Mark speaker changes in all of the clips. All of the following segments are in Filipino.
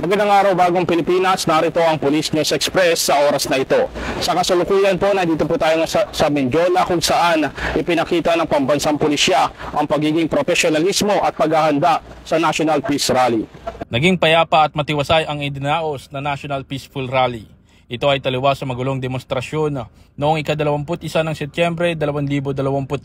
Speaker 1: Magandang araw, Bagong Pilipinas. Narito ang Police News Express sa oras na ito. Sa kasalukuyan po, nandito po tayo sa Mindiola kung saan ipinakita ng pambansang pulisya ang pagiging profesionalismo at paghahanda sa National Peace Rally.
Speaker 2: Naging payapa at matiwasay ang idinaos na National Peaceful Rally. Ito ay taliwas sa magulong demonstrasyon noong ika-21 ng Setyembre 2025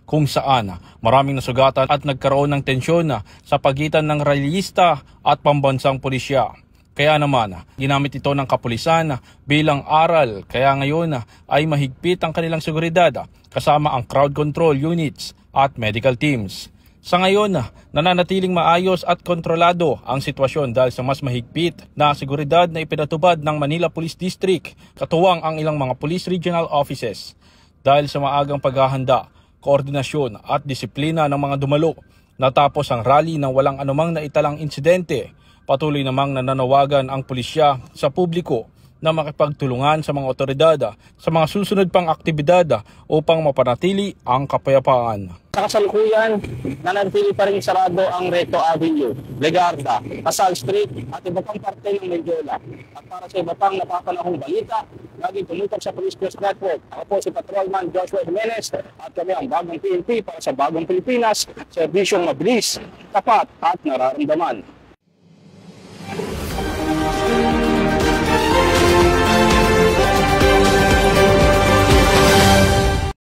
Speaker 2: kung saan maraming nasugatan at nagkaroon ng tensyon sa pagitan ng rallyista at pambansang pulisya. Kaya naman, ginamit ito ng kapulisan bilang aral, kaya ngayon ay mahigpit ang kanilang seguridad kasama ang crowd control units at medical teams. Sa ngayon, nananatiling maayos at kontrolado ang sitwasyon dahil sa mas mahigpit na seguridad na ipinatubad ng Manila Police District, katuwang ang ilang mga police regional offices. Dahil sa maagang paghahanda, koordinasyon at disiplina ng mga dumalo, natapos ang rally ng walang anumang naitalang insidente. Patuloy namang nananawagan ang pulisya sa publiko na makipagtulungan sa mga otoridad sa mga susunod pang aktibidad upang mapanatili ang kapayapaan.
Speaker 1: Sa kasalukuyan, nananatili pa rin sarado ang Reto Avenue, Legarda, Casal Street at iba pang parte ng Mindiola. At para sa iba pang napapanahong balita, lagi tumutok sa Police News Network. Ako po si Patrolman Joshua Jimenez at kami ang Bagong PNP para sa Bagong Pilipinas, serbisyong mabilis, tapat at nararamdaman.